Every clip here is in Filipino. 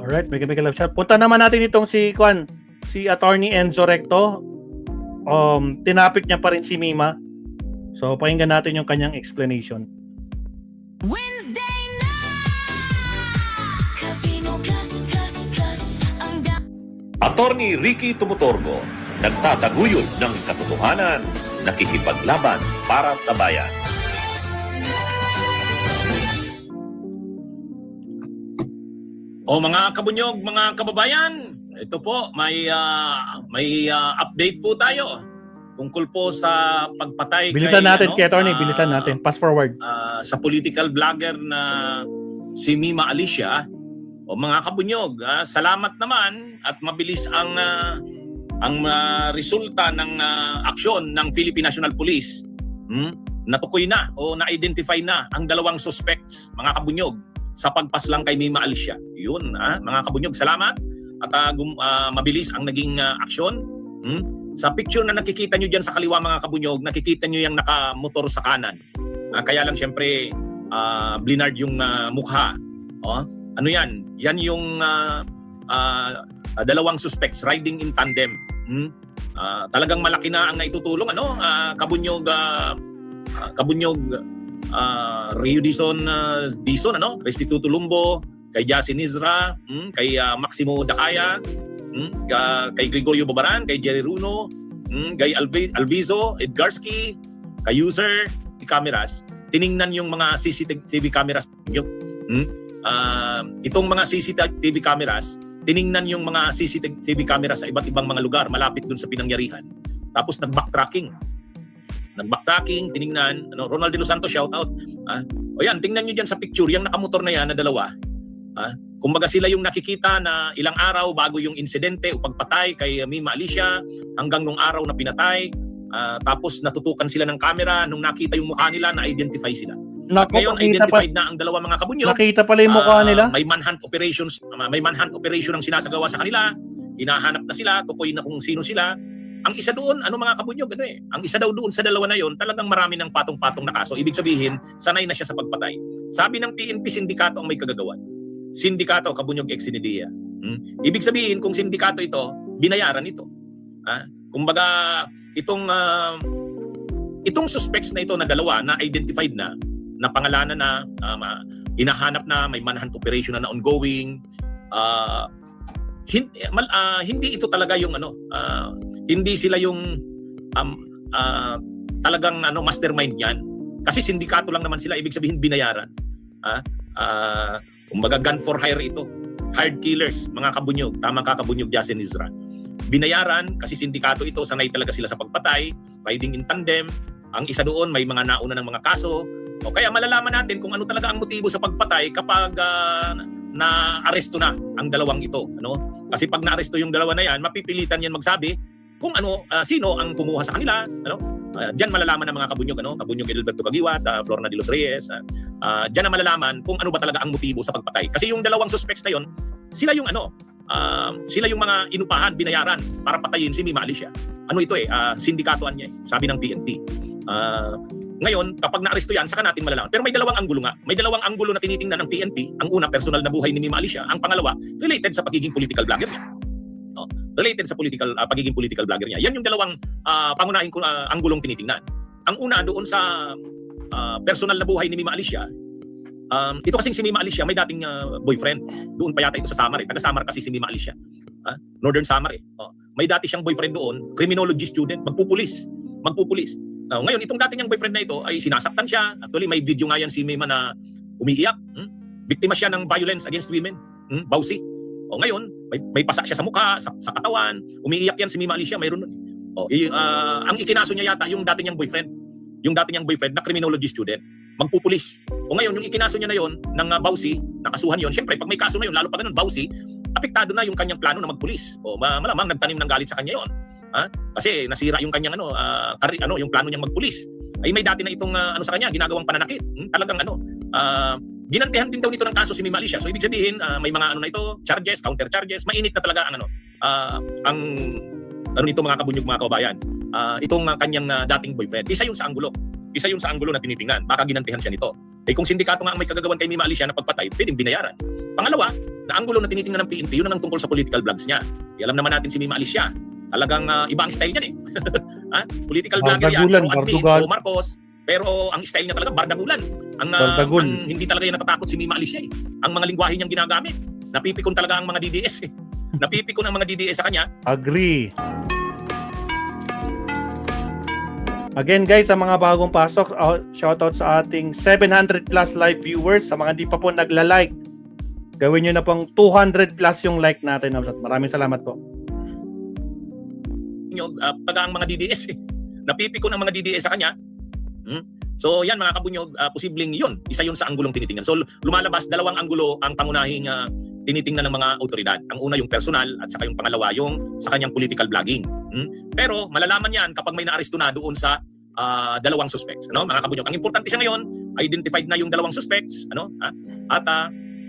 Alright, mega love shot. Punta naman natin itong si Attorney Enzo Recto. Tinapik niya pa rin si Mima. So, pakinggan natin yung kanyang explanation. Wednesday na Casino Plus ang Attorney Ricky Tumutorgo, nagtataguyod ng katotohanan, nakikipaglaban para sa bayan. O mga kabunyog, mga kababayan, ito po, may update po tayo tungkol po sa pagpatay Bilisan natin, kay Attorney, bilisan natin. Pass forward. Sa political vlogger na si Mima Alicia. O mga kabunyog, salamat naman at mabilis ang resulta ng aksyon ng Philippine National Police. Natukoy na o na-identify na ang dalawang suspects, mga kabunyog, sa pagpaslang kay Mima Alicia. Yun, mga kabunyog, salamat at mabilis ang naging aksyon. Sa picture na nakikita nyo dyan sa kaliwa, mga kabunyog, nakikita nyo yung nakamotor sa kanan. Kaya lang syempre blinard yung mukha. Ano yan? Yan yung dalawang suspects riding in tandem. Talagang malaki na ang naitutulong, kabunyog Rio Dizon, Restituto Lumbo, kay Jasin Isra, kay Maximo Dakaya, kay Gregorio Babaran, kay Jerry Runo, kay Alvizo Edgarski, kay user di cameras. Tiningnan yung mga CCTV cameras. Itong mga CCTV cameras, tiningnan yung mga CCTV cameras sa iba't ibang mga lugar malapit dun sa pinangyarihan. Tapos nag-backtracking, tiningnan, Ronald De Los Santos, shout out. O yan, tingnan nyo dyan sa picture, yung nakamotor na yan na dalawa. Kumbaga sila yung nakikita na ilang araw bago yung insidente o pagpatay kay Mima Alicia hanggang nung araw na pinatay. Tapos natutukan sila ng camera, nung nakita yung mukha nila, na-identify sila. Ngayon, identified na ang dalawa, mga kabunyog. Nakita pala yung mukha nila. May manhunt operation ang sinasagawa sa kanila. Hinahanap na sila, tukoy na kung sino sila. Ang isa doon, mga kabunyog, ang isa daw doon sa dalawa na yon, talagang marami ng patong-patong na kaso. Ibig sabihin, sanay na siya sa pagpatay. Sabi ng PNP, sindikato ang may kagagawan. Sindikato, kabunyog ex-Sinidia. Ibig sabihin, kung sindikato ito, binayaran ito. Kumbaga, itong suspects na ito na dalawa na identified na pangalanan na, hinahanap na, may manhunt operation na ongoing. Hindi ito talaga yung hindi sila yung talagang mastermind niyan. Kasi sindikato lang naman sila, ibig sabihin binayaran. Kumbaga gun for hire ito. Hired killers, mga kabunyog. Tama ka, kabunyog Jasin Isra. Binayaran kasi sindikato ito, sanay talaga sila sa pagpatay, riding in tandem. Ang isa doon, may mga nauna ng mga kaso. O kaya malalaman natin kung ano talaga ang motibo sa pagpatay kapag na-aresto na ang dalawang ito. Kasi pag na-aresto yung dalawa na yan, mapipilitan yan magsabi kung sino ang kumuha sa kanila. Diyan malalaman ng mga kabunyog, kabunyog Edilberto Caguiwat, Florna de los Reyes. Diyan na malalaman kung ano ba talaga ang motibo sa pagpatay. Kasi yung dalawang suspects na yon, sila yung sila yung mga inupahan, binayaran para patayin si Mima Alicia. Ito sindikatoan niya sabi ng PNP. Ngayon, kapag na-aresto yan, saka natin malalaman. Pero may dalawang anggulo nga. May dalawang anggulo na tinitingnan ng PNP. Ang una, personal na buhay ni Mima Alicia. Ang pangalawa, related sa pagiging political vlogger niya. Related sa pagiging political vlogger niya. Yan yung dalawang pangunahing anggulong tinitingnan. Ang una, doon sa personal na buhay ni Mima Alicia, ito kasing si Mima Alicia may dating boyfriend. Doon pa yata ito sa Samar. Taga Samar kasi si Mima Alicia. Northern Samar. May dati siyang boyfriend doon, criminology student, magpupulis. Ngayon, itong dati niyang boyfriend na ito ay sinasaktan siya. Actually, may video nga yan si Mima na umiiyak. Biktima siya ng violence against women. Bawsi. Ngayon, may pasa siya sa mukha, sa katawan. Umiiyak yan si Mima Alicia, mayroon nun. Ang ikinaso niya yata yung dati niyang boyfriend. Yung dati niyang boyfriend na criminology student. Magpupulis. Ngayon, yung ikinaso niya na yon ng bawsi, nakasuhan yon. Siyempre, pag may kaso na yon, lalo pa ganun, bawsi, apektado na yung kanyang plano na magpulis. Malamang nagtanim ng galit sa kanya yon. Kasi nasira yung kanyang yung plano niyang magpulis. Ay may dati na itong sa kanya ginagawang pananakit. Talagang ginantihan din daw nito ng kaso si Mima Alicia. So ibig sabihin may mga na ito, charges, counter charges, mainit na talaga ang nito mga kabunyog, mga kababayan. Itong kanyang dating boyfriend. Isa yung sa anggulo na tinitingnan. Baka ginantihan siya nito. Kung sindikato nga ang may kagagawan kay Mima Alicia na pagpatay, pwedeng binayaran. Pangalawa, na anggulo na tinitingnan ng PNP, yun ang tungkol sa political vlogs niya. Alam naman natin si Mima Alicia, talagang iba ang style niyan Political vlogger yan, Bardagulan, pro-admin, Bardugal. pro-Marcos, pero ang style niya talaga, bardagulan. Bardagul. Ang hindi talaga yung natatakot si Mima Alicia Ang mga lingwahe niyang ginagamit, napipikon talaga ang mga DDS Napipikon ang mga DDS sa kanya. Agree. Again guys, sa mga bagong pasok, shoutout sa ating 700 plus live viewers. Sa mga di pa po nagla-like, gawin nyo na pong 200 plus yung like natin. Maraming salamat po. Pag ang mga DDS napipikon ang mga DDS sa kanya. So yan mga kabunyog, posibleng yun. Isa yun sa anggulong tinitingnan. So lumalabas, dalawang anggulo ang pangunahing tinitingnan ng mga otoridad. Ang una yung personal at saka yung pangalawa yung sa kanyang political vlogging. Pero malalaman yan kapag may naaresto na doon sa dalawang suspects. Mga kabunyog, ang importante siya ngayon, identified na yung dalawang suspects. At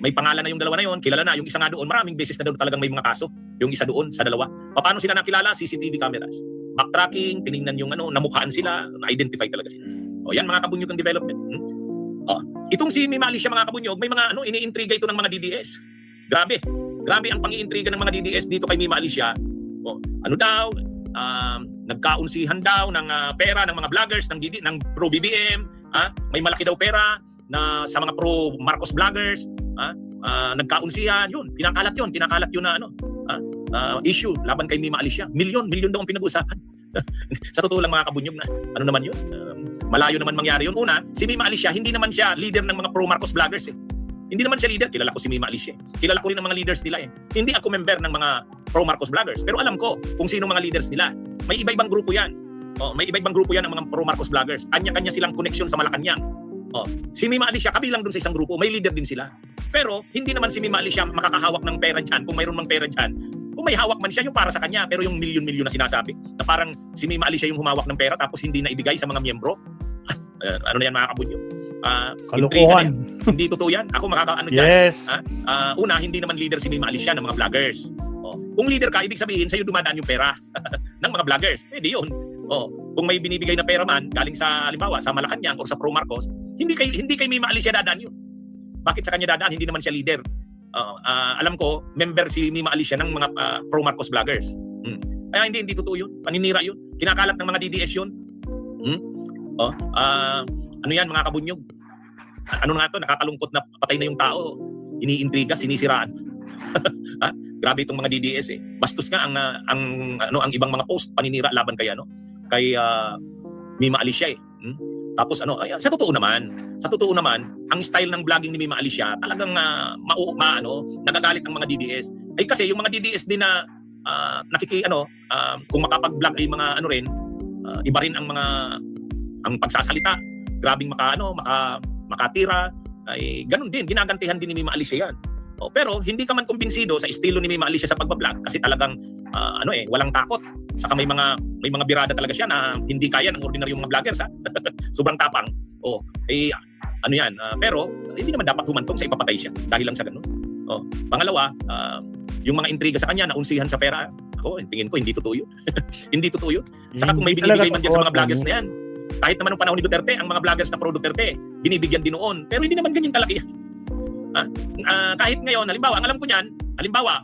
may pangalan na yung dalawa na yun, kilala na. Yung isa nga doon, maraming beses na doon talagang may mga kaso. Yung isa doon sa dalawa. Paano sila nakilala? CCTV cameras. Backtracking, tiningnan yung namukhaan sila, na-identify talaga sila. O yan mga kabunyog ang development. Itong si Mima Alicia mga kabunyog, may mga iniintriga ito ng mga DDS. Grabe ang pang-iintriga ng mga DDS dito kay Mima Alicia. Nagkaunsihan daw ng pera ng mga vloggers ng pro BBM, may malaki daw pera na sa mga pro Marcos vloggers, nagkaunsihan, kinakalat yun na issue laban kay Mima Alicia. Milyon daw ang pinag-uusapan. Sa totoo lang mga kabunyog na naman yun, malayo naman mangyari yun. Una, si Mima Alicia hindi naman siya leader ng mga pro Marcos vloggers Hindi naman siya leader. Kilala ko si Mima Alicia. Kilala ko rin ang mga leaders nila Hindi ako member ng mga pro Marcos vloggers, pero alam ko kung sino mga leaders nila. May iba-ibang grupo yan. May iba-ibang grupo yan ng mga pro Marcos vloggers. Kanya-kanya silang koneksyon sa Malacanang. Si Mima Alicia kabilang dun sa isang grupo, may leader din sila. Pero hindi naman si Mima Alicia makakahawak ng pera diyan kung mayroon mang pera diyan. Kung may hawak man siya yung para sa kanya, pero yung milyon-milyon na sinasabi, na parang si Mima Alicia yung humawak ng pera tapos hindi na ibigay sa mga miyembro. Ano na yan mga kabunyo? Kalokohan. Hindi totoo yan. Ako makakaano dyan. Yes. Una, hindi naman leader si Mima Alicia ng mga vloggers. Kung leader ka, ibig sabihin sa'yo dumadaan yung pera ng mga vloggers. Di yun. Kung may binibigay na pera man, galing sa, halimbawa, sa Malacanang o sa Pro Marcos, hindi kay Mima Alicia dadaan yun. Bakit sa kanya dadaan? Hindi naman siya leader. Alam ko, member si Mima Alicia ng mga Pro Marcos vloggers. Kaya hindi totoo yun. Paninira yun. Kinakalat ng mga DDS yun. Ano yan mga kabunyog? Ano nga to? Nakakalungkot na patay na yung tao. Iniintriga, sinisiraan. Grabe itong mga DDS Bastos nga ang ibang mga post paninira laban kay Mima Alicia Tapos sa totoo naman, ang style ng vlogging ni Mima Alicia talagang nagagalit ang mga DDS. Ay kasi yung mga DDS din na kung makapag-vlog ay mga iba rin ang pagsasalita. Grabing makatira, ay ganun din, ginagantihan din ni Mima Alicia yan. Pero hindi ka man kumbinsido sa estilo ni Mima Alicia sa pagbablog kasi talagang walang takot. Saka may mga birada talaga siya na hindi kaya ng ordinaryong mga vloggers Sobrang tapang. Pero hindi naman dapat humantong sa ipapatay siya dahil lang sa ganun. Pangalawa, yung mga intriga sa kanya na unsihan sa pera, tingin ko hindi totoo yun. Hindi totoo yun. Saka kung may binibigay man dyan sa mga vloggers na yan, kahit naman nung panahon ni Duterte, ang mga vloggers na pro Duterte, binibigyan din noon. Pero hindi naman ganyan kalaki yan. Kahit ngayon, halimbawa, ang alam ko niyan,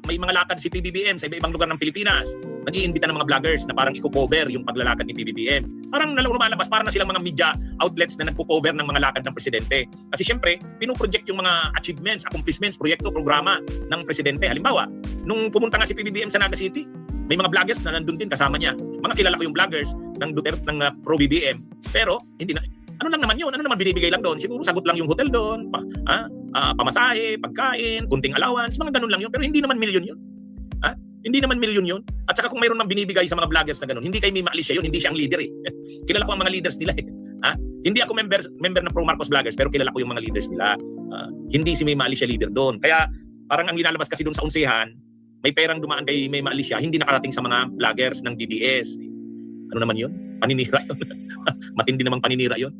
may mga lakad si PBBM sa iba-ibang lugar ng Pilipinas. Nag-iimbita ng mga vloggers na parang i-cover yung paglalakad ni PBBM. Parang lumalabas, parang na silang mga media outlets na nagpo-cover ng mga lakad ng presidente. Kasi syempre, pinoproject yung mga achievements, accomplishments, proyekto, programa ng presidente. Halimbawa, nung pumunta nga si PBBM sa Naga City, may mga vloggers na nandun din kasama niya. Mga kilala ko yung vloggers ng Duterte, ng pro BBM. Pero hindi na. Ano lang naman yun? Ano naman binibigay lang doon? Siguro sagot lang yung hotel doon, pamasahe, pagkain, kunting allowance, mga ganun lang yun. Pero hindi naman milyon yun. Hindi naman milyon yun. At saka kung mayroon mang binibigay sa mga vloggers na ganun, hindi kay Mima Alicia yun, hindi siya ang leader Kilala ko ang mga leaders nila Hindi ako member ng Pro Marcos vloggers, pero kilala ko yung mga leaders nila. Hindi si Mima Alicia leader doon. Kaya parang ang linalabas kasi doon sa unsihan, may perang dumaan kay Mima Alicia, hindi nakarating sa mga vloggers ng DDS. Ano naman yun? Paninira yun. Matindi namang paninira yun.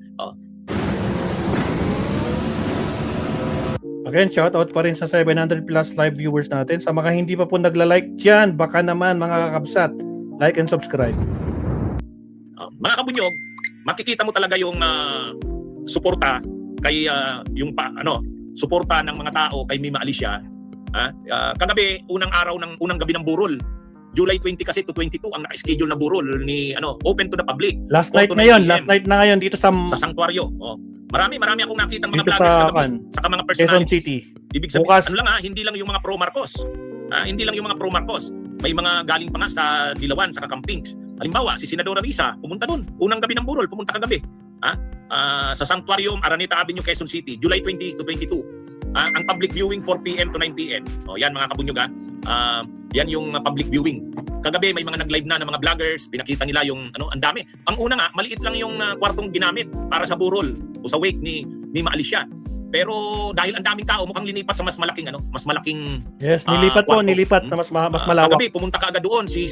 Again, shoutout pa rin sa 700 plus live viewers natin. Sa mga hindi pa po nagla-like dyan, baka naman mga kakabsat, like and subscribe. Mga kabunyog, makikita mo talaga yung suporta kay suporta ng mga tao kay Mima Alicia Kagabi, unang gabi ng burol. July 20 kasi to 22 ang naka-schedule na burol ni open to the public. Last 4 night to na yun. 9 Last night na ngayon dito sa sanctuaryo. Marami akong nakitang mga dito vloggers sa kagabi, saka mga Quezon personalities. City. Ibig sabihin, Bukas. ano lang hindi lang yung mga pro Marcos. Hindi lang yung mga pro Marcos. May mga galing pa nga sa Dilawan, sa Campings. Halimbawa, si Senadora Risa, pumunta doon. Unang gabi ng burol, pumunta kagabi. Sa Sanctuarium, Araneta Avenue, Quezon City, July 20 to 22. Ang public viewing 4 p.m. to 9 p.m. Yan mga kabunyog yan yung public viewing. Kagabi may mga nag-live na ng mga vloggers, pinakita nila yung ang dami. Ang una nga, maliit lang yung kwartong ginamit para sa burol o sa wake ni Mima Alicia. Pero dahil ang daming tao, mukhang linipat sa mas malaking Yes, nilipat po, kwarto. nilipat na mas malawak. Kagabi pumunta ka agad doon si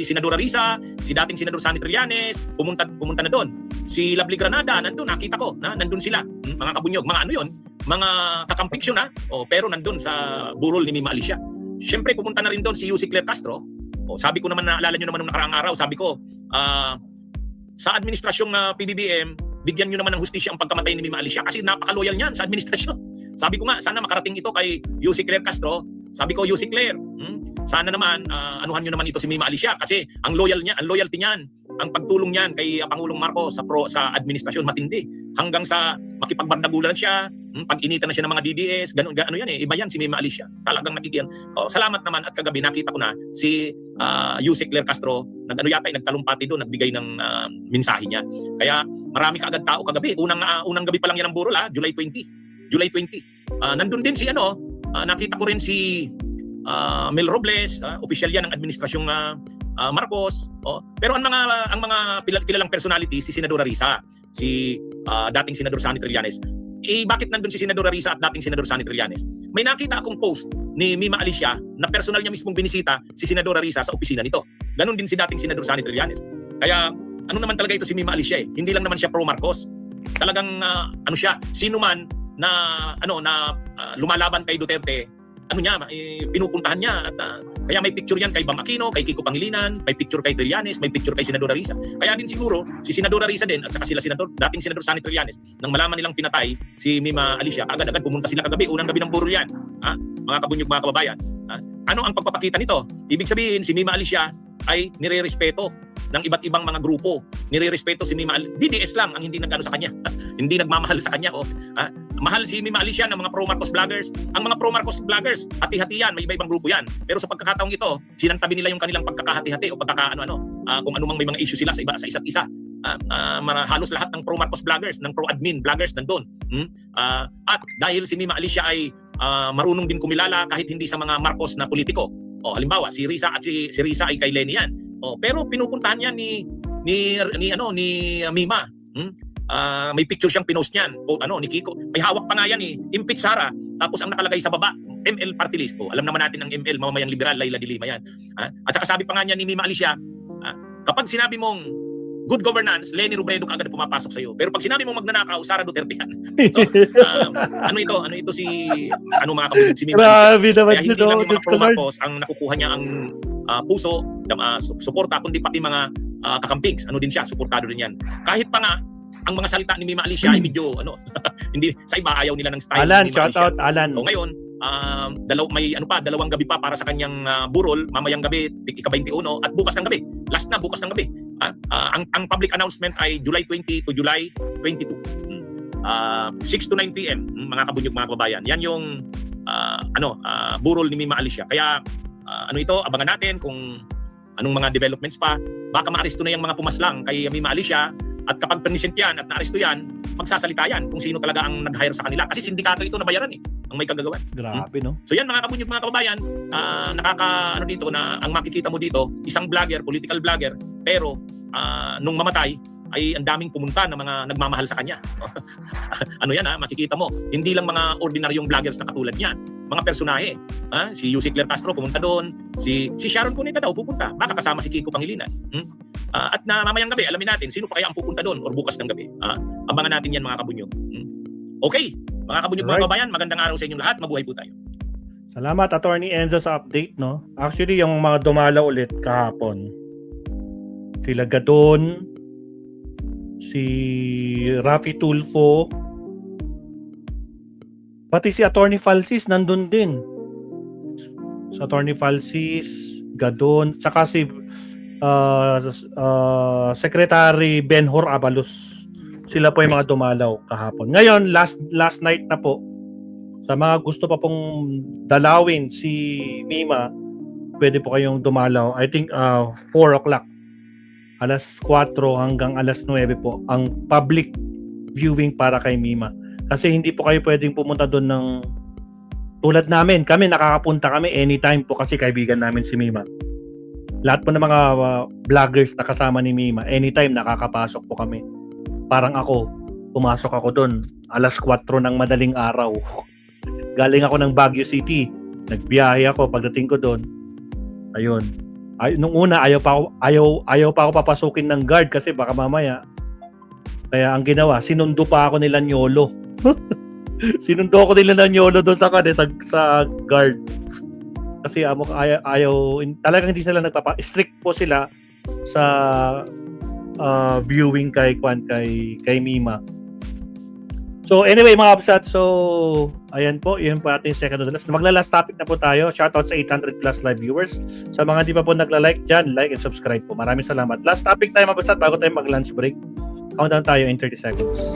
Senadora Risa, si dating Senador Sunny Trillanes, pumunta na doon. Si Lovely Granada nandun, nakita ko, nandun sila. Mga kabunyog, mga mga kakampiksyon pero nandun sa burol ni Mima Alicia. Siyempre pumunta na rin doon si Yussi Claire Castro. Sabi ko naman, naalala nyo naman nung nakaraang araw, sabi ko, sa administrasyong PBBM, bigyan nyo naman ng hustisya ang pagkamatay ni Mima Alicia kasi napaka-loyal niyan sa administrasyon. Sabi ko nga, sana makarating ito kay Yussi Claire Castro. Sabi ko, Yussi Claire, sana naman, anuhan nyo naman ito si Mima Alicia kasi ang loyalty niyan, ang pagtulong niyan kay Pangulong Marcos sa administrasyon matindi. Hanggang sa makipagbardagulan siya, pag initan na siya ng mga DDS, gano'n yan iba yan si Mima Alicia. Talagang nakikiyan. Salamat naman at kagabi nakita ko na si Yussi Claire Castro, nagtalumpati doon, nagbigay ng mensahe niya. Kaya marami kaagad tao kagabi. Unang gabi pa lang yan ng burol, July 20. Nandun din si nakita ko rin si Mel Robles, opisyal yan ng administrasyong Marcos. Pero ang mga kilalang personality, si Senadora Risa, si dating Senador Sunny Trillanes. Bakit nandun si Senadora Risa at dating Senador Sunny Trillanes? May nakita akong post ni Mima Alicia na personal niya mismong binisita si Senadora Risa sa opisina nito. Ganon din si dating Senador Sunny Trillanes. Kaya ano naman talaga ito si Mima Alicia Hindi lang naman siya pro Marcos. Talagang siya, sino man na lumalaban kay Duterte, pinupuntahan niya at kaya may picture yan kay Bam Aquino, kay Kiko Pangilinan, may picture kay Trillanes, may picture kay Senadora Risa. Kaya din siguro si Senadora Risa din at saka dating Senador Sunny Trillanes, nang malaman nilang pinatay si Mima Alicia, agad-agad pumunta sila kagabi, unang gabi ng burol yan. Mga kabunyog, mga kababayan. Ano ang pagpapakita nito? Ibig sabihin si Mima Alicia ay nirerespeto ng iba't ibang mga grupo. Nirerespeto si Mima Alicia. DDS lang ang hindi nag-ano sa kanya. Hindi nagmamahal sa kanya. Mahal si Mima Alicia ng mga pro-Marcos vloggers. Ang mga pro-Marcos vloggers, hati-hati yan. May iba-ibang grupo yan. Pero sa pagkakataong ito, sinantabi nila yung kanilang pagkakahati-hati o kung anumang may mga issue sila sa isa't isa. Halos lahat ng pro-Marcos vloggers, ng pro-admin vloggers nandun. At dahil si Mima Alicia ay marunong din kumilala kahit hindi sa mga Marcos na politiko. Halimbawa, si Risa at si Risa ay kay Lenny yan. Pero pinupuntahan niya ni Mima. May picture siyang pinost niyan ni Kiko. May hawak pa nga yan impeach Sara. Tapos ang nakalagay sa baba, ML party list. Alam naman natin ang ML, Mamamayang Liberal, Laila de Lima yan. At saka sabi pa nga niya ni Mima Alicia, kapag sinabi mong good governance, Lenny Robredo kaagad pumapasok sa iyo. Pero pag sinabi mong magnanakaw, Sara Duterte yan. So, ano ito si mga kabunyog si Mima Alicia. Grabe naman Kaya hindi lang yung mga pro-Marcos ang nakukuha niya ang puso, suporta, kundi pati mga kakampings. Din siya, suportado din yan. Kahit pa nga, ang mga salita ni Mima Alicia ay medyo, hindi, sa iba ayaw nila ng style Alan, ni Mima Alicia. shout out, Alan. So ngayon, dalawang gabi pa para sa kanyang burol, mamayang gabi, ika-21, at bukas ng gabi. Last na, bukas ng gabi. Ang public announcement ay July 20 to July 22. 6 to 9 p.m. Mga kabunyog, mga kababayan. Yan yung burol ni Mima Alicia. Kaya ito, abangan natin kung anong mga developments pa. Baka maaresto na yung mga pumaslang kay Mima Alicia. At kapag pernisent yan at naaresto yan, magsasalita yan kung sino talaga ang nag-hire sa kanila. Kasi sindikato ito na bayaran ang may kagagawan. Grabe, no? So yan mga kabunyog, mga kababayan, dito na ang makikita mo dito, isang vlogger, political vlogger, pero nung mamatay, ay ang daming pumunta na mga nagmamahal sa kanya. Makikita mo, hindi lang mga ordinaryong vloggers na katulad niya, mga personahe. Si Yussi Claire Castro pumunta doon, si Sharon Cuneta daw pupunta, baka kasama si Kiko Pangilinan. At mamayang gabi, alamin natin sino pa kaya ang pupunta doon or bukas ng gabi. Abangan natin yan mga kabunyog. Okay, mga kabunyog, mga kabayan, magandang araw sa inyong lahat, mabuhay po tayo. Salamat, Attorney Enzo, sa update, no? Actually, yung mga dumala ulit kahapon, sila Gadon, si Raffy Tulfo, pati si Attorney Falsis nandun din. Attorney Falsis, Gadon, tsaka si Secretary Benhur Abalos. Sila po yung mga dumalaw kahapon. Ngayon, last night na po, sa mga gusto pa pong dalawin si Mima, pwede po kayong dumalaw. I think 4 o'clock. Alas 4 hanggang alas 9 po ang public viewing para kay Mima. Kasi hindi po kayo pwedeng pumunta doon ng tulad namin. Kami nakakapunta kami anytime po kasi kaibigan namin si Mima. Lahat po ng mga vloggers na kasama ni Mima, anytime nakakapasok po kami. Parang ako, pumasok ako doon alas 4 ng madaling araw. Galing ako ng Baguio City. Nagbiyahe ako pagdating ko doon. Ayun. Nung una ayaw pa ako papasukin ng guard kasi baka mamaya. Kaya ang ginawa, sinundo pa ako nila Nyolo. Sinundo ako nila ng Nyolo doon sa guard. Kasi talagang hindi sila strict po sila sa viewing kay Mima. So anyway mga absat, so ayan po, yun po ating second to the last. Magla-last topic na po tayo. Shoutout sa 800 plus live viewers. Sa mga di pa po nagla-like dyan, like and subscribe po. Maraming salamat. Last topic tayo mga absat bago tayo mag-lunch break. Countdown tayo in 30 seconds.